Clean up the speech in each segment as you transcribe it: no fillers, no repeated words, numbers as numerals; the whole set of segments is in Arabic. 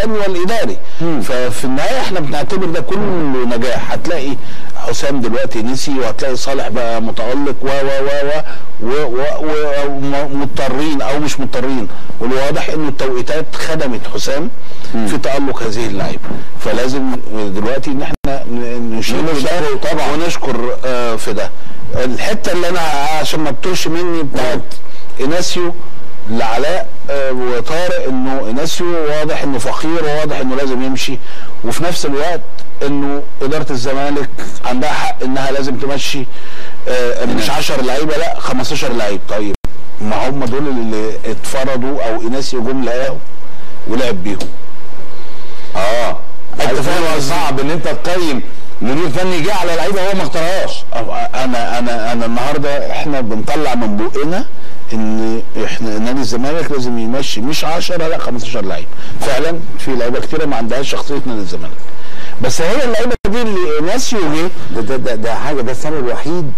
والاداري. ففي النهايه احنا بنعتبر ده كله نجاح. هتلاقي حسام دلوقتي نسي، وهتلاقي صالح بقى متالق ومضطرين او مش مضطرين، والواضح انه التوقيتات خدمت حسام في تالق هذه اللعيبه. فلازم دلوقتي ان احنا نشيل ده طبعا ونشكر في ده. الحته اللي انا عشان ما تطولش مني بتاعت اناسيو لعلاء وطارق، انه اناسيو واضح انه فقير، وواضح انه لازم يمشي، وفي نفس الوقت انه اداره الزمالك عندها حق انها لازم تمشي مش 10 لعيبه، لا 15 لعيب. طيب ما هم دول اللي اتفرضوا او اناسيو جم لقاهم ولعب بيهم. انت فاهم صعب ان انت تقيم مدير فني جه على لعيبه هو ما اختارهاش. انا النهارده احنا بنطلع من بقنا ان احنا نادي الزمالك لازم يمشي مش 10 لا 15 لعيب. فعلا في لعيبه كتيره ما عندهاش شخصيه نادي الزمالك، بس هي اللعيبه دي اللي ناسيو جه. ده حاجه، ده السبب الوحيد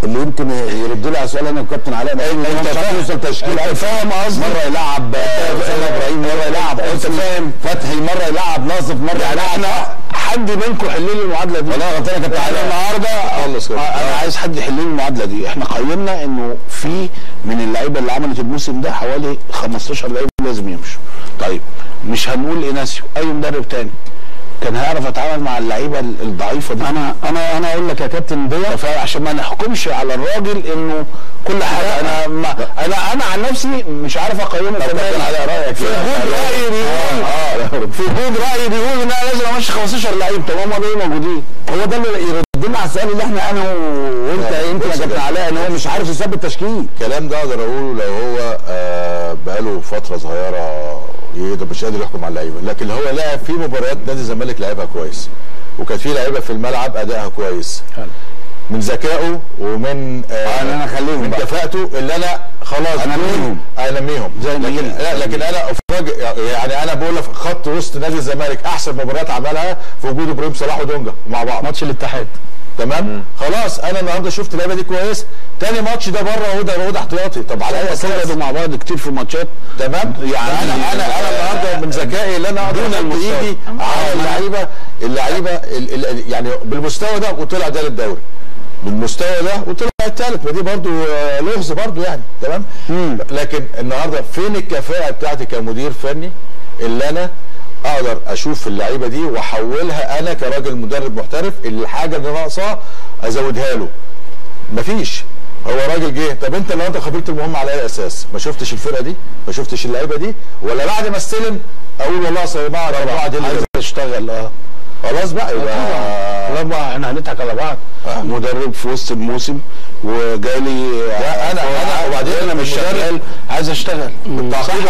اللي يمكن يرد لي على سؤال انا وكابتن علاء. انت فاهم تشكيل، انت فاهم قصدي؟ مره يلعب ابراهيم، مره يلعب انت فاهم فتحي، مره يلعب ناصف، مره يعني احنا حد منكم حل لي المعادله دي. والله غلطان يا كابتن علاء النهارده. انا عايز حد يحل لي المعادله دي. احنا قيمنا انه في من اللعيبه اللي عملت الموسم ده حوالي 15 لعيب لازم يمشوا. طيب مش هنقول اناسيو، اي مدرب تاني كان هيعرف يتعامل مع اللعيبه الضعيفه دي. انا اقول لك يا كابتن ضياء، عشان ما نحكمش على الراجل انه كل حاجه. انا عن نفسي مش عارف اقيمه كمان. على رايك في وجود رايي بيقول في وجود رايي بيقول ان انا لازم امشي 15 لعيب. طب هم دول موجودين. هو ده اللي يرد لنا على السؤال اللي احنا وانت يمكن يا كابتن علاء، ان هو مش عارف يثبت تشكيل. الكلام ده اقدر اقوله لو هو بقاله فتره صغيره يقدر مش قادر يحكم على اللعيبه، لكن هو لعب في مباريات نادي الزمالك لعبها كويس، وكان في لعيبه في الملعب ادائها كويس من ذكائه ومن انا اخليهم من كفاءته اللي انا خلاص انميهم. لكن انا افاجئ، يعني انا بقول لك خط وسط نادي الزمالك احسن مباريات عملها في وجود ابراهيم صلاح ودونجا مع بعض ماتش الاتحاد. تمام. خلاص انا النهارده شفت اللعيبه دي كويس. تاني ماتش ده بره وده احتياطي. طب على اي اساس؟ مع بعض كتير في ماتشات. تمام. يعني انا النهارده من ذكائي اللي انا اقدر احط ايدي على اللعيبه يعني بالمستوى ده وطلع ده للدوري، بالمستوى ده وطلع الثالث، ودي برضو لغز برضو يعني. تمام. لكن النهارده فين الكفاءه بتاعتي كمدير فني اللي انا اقدر اشوف اللعيبه دي واحولها انا كراجل مدرب محترف الحاجه اللي ناقصاه ازودها له؟ مفيش. هو راجل جه. طب انت النهارده خبرت المهم على اي اساس؟ ما شفتش الفرقه دي؟ ما شفتش اللعيبه دي؟ ولا بعد ما استلم اقول والله يا جماعه الاربعه دي اللي عايز اشتغل خلاص بقى يبقى احنا هنضحك على بعض. مدرب في وسط الموسم وجالي انا وبعدين انا مش شغال عايز اشتغل بالتعقيد.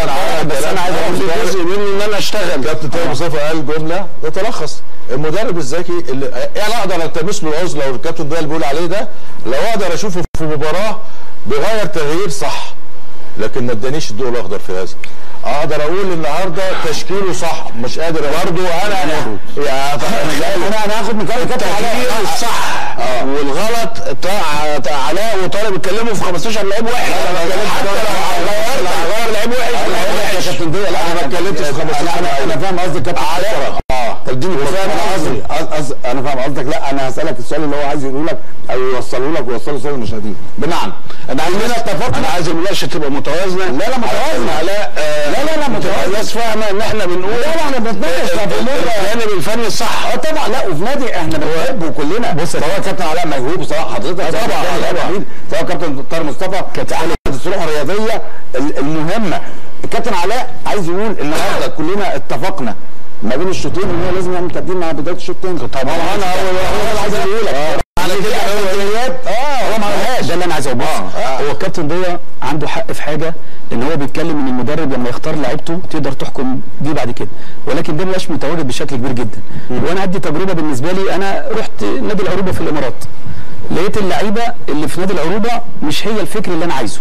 بس انا عايز اقول جزء مني ان انا اشتغل. كابتن طارق مصطفى قال جمله تتلخص المدرب الذكي اللي انا اقدر التمس له العذر لو الكابتن ده اللي بيقول عليه ده، لو اقدر اشوفه في مباراه بيغير تغيير صح لكن ما ادانيش الضوء الاخضر في هذا. اقدر اقول النهارده تشكيله صح، مش قادر برضه انا هاخد من كلام كابتن علاء الصح والغلط. علاء وطارق بيتكلموا في 15 لعيب وحش. حتى لو غير لعيب وحش يا كابتن ضياء، لا انا ما اتكلمتش في 15. انا فاهم قصدك كابتن علاء. تديني فاهم قصدي. انا فاهم قصدك. لا انا هسالك السؤال اللي هو عايز يقوله لك او يوصله لك ويوصله للساده المشاهدين. بمعنى انا عايز المناقشه تبقى متوازنه. لا متوازنه. لا متوازنه. الناس فاهمه ان احنا بنقول لا احنا بنتناقش في الجانب الفني الصح. طبعا. لا وفي نادي احنا بنحبه كلنا، سواء كابتن علاء موهوب سواء حضرتك طبعا سواء كابتن طارق مصطفى كانت الصروح الرياضيه المهمه. الكابتن علاء عايز يقول النهارده كلنا اتفقنا ما بين الشوطين ان هو لازم يعمل تبديل مع بدايه الشوط الثاني. طبعا انا هو عايز يقول لك على كده هو ما عملهاش. ده اللي انا عايز اقوله. هو الكابتن ضياء عنده حق في حاجه، ان هو بيتكلم ان المدرب لما يختار لعيبته تقدر تحكم دي بعد كده، ولكن ده مبقاش متواجد بشكل كبير جدا. وانا ادي تجربه بالنسبه لي، انا رحت نادي العروبه في الامارات، لقيت اللعيبه اللي في نادي العروبه مش هي الفكر اللي انا عايزه.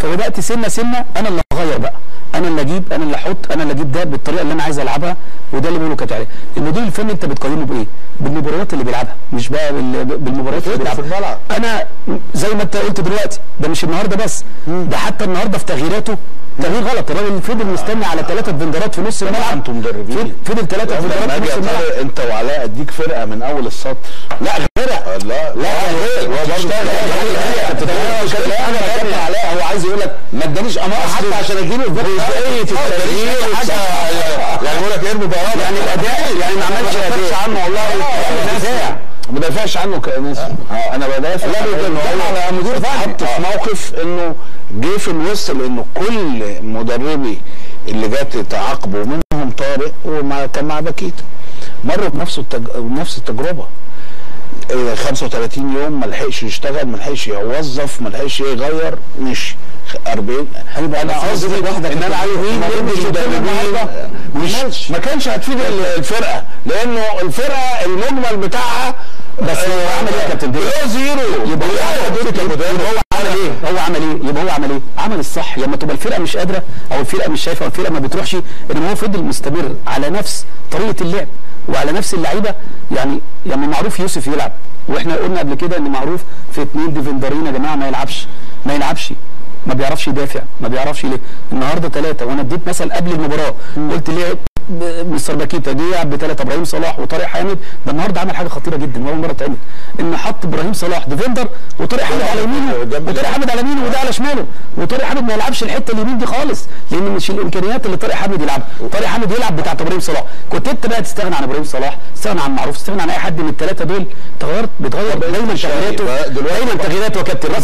فبدات سنه انا اللي اغير بقى، انا اللي اجيب، انا اللي احط، انا اللي اجيب ده بالطريقه اللي انا عايز العبها. وده اللي بيقوله كابتن علي. المدير الفني انت بتقيمه بايه؟ بالمباريات اللي بيلعبها، مش بقى بالمباريات اللي بيلعبها في الملعب. انا زي ما انت قلت دلوقتي، ده مش النهارده بس، ده حتى النهارده في تغييراته تغيير غلط. الراجل فضل مستني على 3 فندرات في نص الملعب. انتم مدربين فضل 3 فندرات في نص الملعب. انت وعلاء اديك فرقه من اول السطر. لا غيرها، لا غير هو برضه انا بتكلم علاء، هو عايز يقول لك ما ادانيش اماره حتى عشان اجيله جزئيه التغيير حتى يعني بقول لك ارمي بياض يعني الاداء يعني ما عملش اداء عنه والله ما بدافعش عنه كناس. انا بدافع على مدير حط في موقف انه جه في الوسط، لانه كل مدربي اللي جات تعاقبوا منهم طارق كان مع باكيتا مر بنفس التجربه. 35 يوم ما لحقش يشتغل، ما لحقش يوظف، ما لحقش يغير، مش 40. انا قصدي ان انا علي مش ما كانش هتفيد الفرقه، لانه الفرقه المجمل بتاعها بس هو عمل ايه يا كابتن؟ زيرو. يبقى هو عمل ايه؟ يبقى هو عمل ايه؟ عمل الصح. لما تبقى الفرقه مش قادره او الفرقه مش شايفه او الفرقه ما بتروحش، انما هو فضل مستمر على نفس طريقه اللعب وعلى نفس اللعيبه. يعني معروف يوسف يلعب، واحنا قلنا قبل كده ان معروف في 2 ديفندرين يا جماعه ما يلعبش، ما بيعرفش يدافع، ما بيعرفش ليه. النهارده 3، وانا اديت مثل قبل المباراه قلت ليه مستر باكيتا جه يلعب ب3 ابراهيم صلاح وطارق حامد. ده النهارده عمل حاجه خطيره جدا واول مره تعمل، ان حط ابراهيم صلاح ديفندر وطارق حامد على يمينه وده على شماله، وطارق حامد ما يلعبش الحته اليمين دي خالص، لان مش الامكانيات اللي طارق حامد يلعبها. طارق حامد يلعب بتاعت ابراهيم صلاح. كنت انت بقى تستغنى عن ابراهيم صلاح، تستغنى عن معروف، تستغنى عن اي حد من ال3 دول. بتغير دايما تغييراته يا كابتن.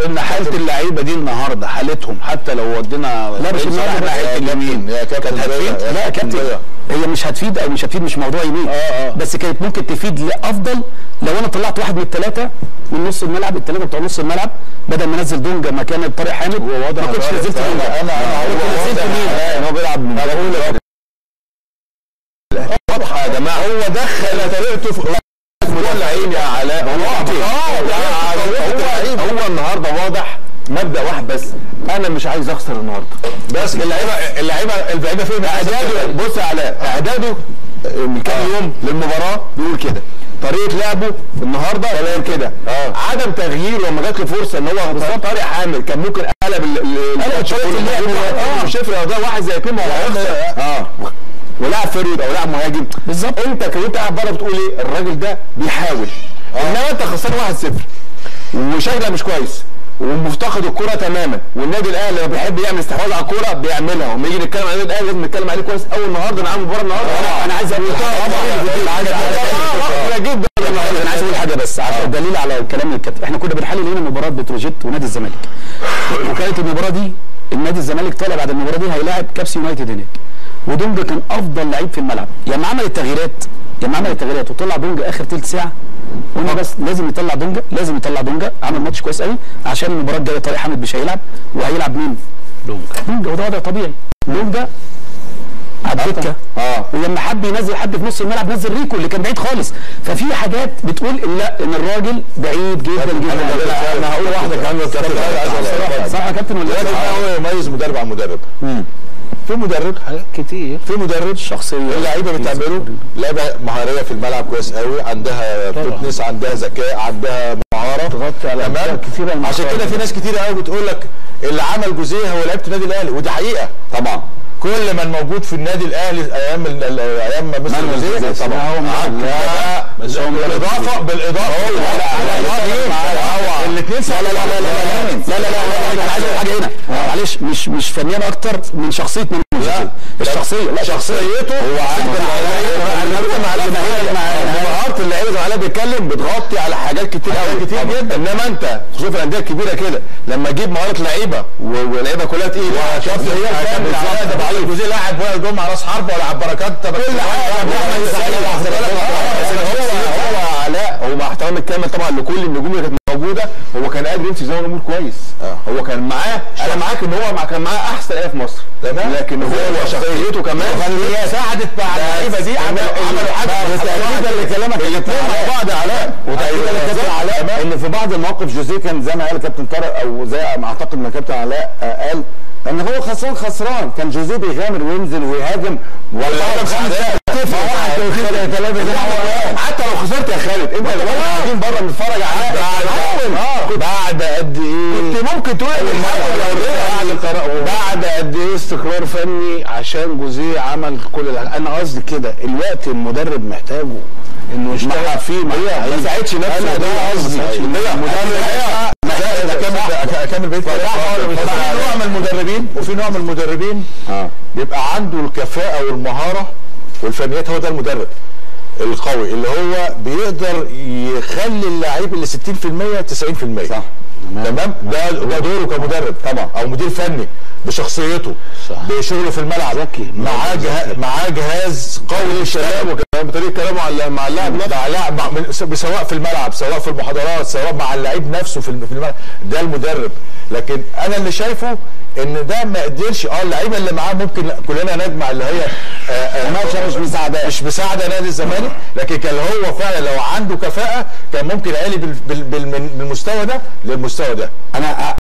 ان حاله اللعيبه دي النهارده حالتهم حتى لو ودينا لا مش النهارده ناحيه اليمين يا كابتن هتفيد. لا يا كابتن هي مش هتفيد او مش هتفيد، مش موضوع يمين. بس كانت ممكن تفيد لافضل لو انا طلعت واحد من ال3 من نص الملعب، ال3 بتوع نص الملعب، بدل ما انزل دونجا مكان طارق حامد ما كنتش نزلت دونجا. انا نزلت مين؟ هو بيلعب من واضحه يا جماعه. هو دخل طريقته في كل عين يا علاء. هو النهارده واضح مبدا واحد بس، انا مش عايز اخسر النهارده. بس اللعيبه فين اعداده؟ بص يا علاء، اعداده من كام يوم للمباراه بيقول كده، طريقه لعبه النهارده غير كده. عدم تغيير لما جات له فرصه ان هو بالظبط طارق حامد كان ممكن قلب طريقه اللعب. مش هيفرق ده واحد زي كيمو ولاعب فريد او لاعب مهاجم بالظبط. انت كنت قاعد بره بتقول ايه؟ الراجل ده بيحاول. انما انت خسران 1-0 وشكلك مش كويس ومفتقد الكرة تماما، والنادي الاهلي لما بيحب يعمل استحواذ على الكرة بيعملها، وما يجي نتكلم عن النادي الاهلي لازم نتكلم عليه كويس قوي. النهارده انا عامل مباراه النهارده انا عايز اقول انا عايز اقول حاجه بس دليل على كلام الكابتن. احنا كنا بنحلل هنا مباراه بتروجيت ونادي الزمالك، وكانت المباراه دي النادي الزمالك طالع بعد المباراه دي هيلاعب كابس يونايتد هناك، ودونجا كان افضل لعيب في الملعب. لما عمل التغييرات وطلع دونجا اخر ثلث ساعه، قلنا بس لازم يطلع دونجا. عمل ماتش كويس قوي عشان المباراه الجايه طارق حامد مش هيلعب، وهيلعب مين؟ دونجا، وده وضع طبيعي. دونجا على الدكه ولما حب ينزل حد في نص الملعب نزل ريكو اللي كان بعيد خالص. ففي حاجات بتقول ان لا، ان الراجل بعيد جدا جدا. انا هقول واحده كمان صح يا كابتن ولا هو يميز مدرب عن مدرب. في مدرب حاجات كتير، في مدرب شخصيه اللعيبه بتعمله لعيبه مهاريه في الملعب كويس قوي، عندها فتنس، عندها ذكاء، عندها مهاره تغطي على تمام. عشان كده في ناس كتير قوي بتقول لك اللي عمل جوزيه هو لعيبه النادي الاهلي، ودي حقيقه طبعا. كل من موجود في الناده الاهلي ايام مستر جوزيه طبعا بس هو بالاضافه الاثنين انا عايز اقول حاجه هنا معلش، مش فنيان اكتر من شخصيه من شخصيته هو مهاره اللعيبه زي ما علاء بيتكلم بتغطي على حاجات كتير قوي كتير جدا. انما انت خصوصا في الانديه الكبيره كده لما تجيب مهاره لعيبه واللعيبه كلها تقيله، شفت هي الجزء لاعب وائل جمعه راس حربه ولا عبد بركات كل حاجه. هو علاء هو مع احترامي الكامل طبعا لكل النجوم اللي كانت موجوده، هو كان قادر يمشي زي الامور كويس. هو كان معاه، انا معاك ان هو كان معاه احسن لعيبه في مصر تمام، لكن هو شخصيته كمان ساعدت مع اللعيبه دي، عملوا حاجه تقريبا اللي كلامك الاثنين مع بعض يا علاء. وتقريبا الكابتن علاء ان في بعض المواقف جوزيه كان زي ما قال كابتن طارق او زي ما اعتقد ان كابتن علاء قال ان هو خسران كان جوزيه بيغامر وينزل ويهاجم حتى لو خسرت يا خالد انت قاعدين بره بنتفرج على بعد قد ايه كنت ممكن تقول بعد قد ايه استقرار فني عشان جوزيه عمل كل انا قصدي كده الوقت المدرب محتاجه انه يشتغل فيه ما ساعدش نفسه. انا ده قصدي اكمل بقيه في نوع من المدربين وفي نوع من المدربين بيبقى عنده الكفاءه والمهاره والفنيات. هو ده المدرب القوي اللي هو بيقدر يخلي اللعيب اللي 60% 90%. صح تمام. ده دوره كمدرب طبعا او مدير فني بشخصيته بشغله في الملعب معاه جهاز قوي للشباب وكمان بطريقه كلامه مع اللاعب سواء في الملعب سواء في المحاضرات سواء مع اللعيب نفسه في الملعب. ده المدرب. لكن انا اللي شايفه ان ده ما قدرش اللعيبه اللي معاه ممكن كلنا نجمع اللي هي مش مساعده نادي الزمالك. لكن كان هو فعلا لو عنده كفاءه كان ممكن يعلي بالمستوى ده للمستوى ده. انا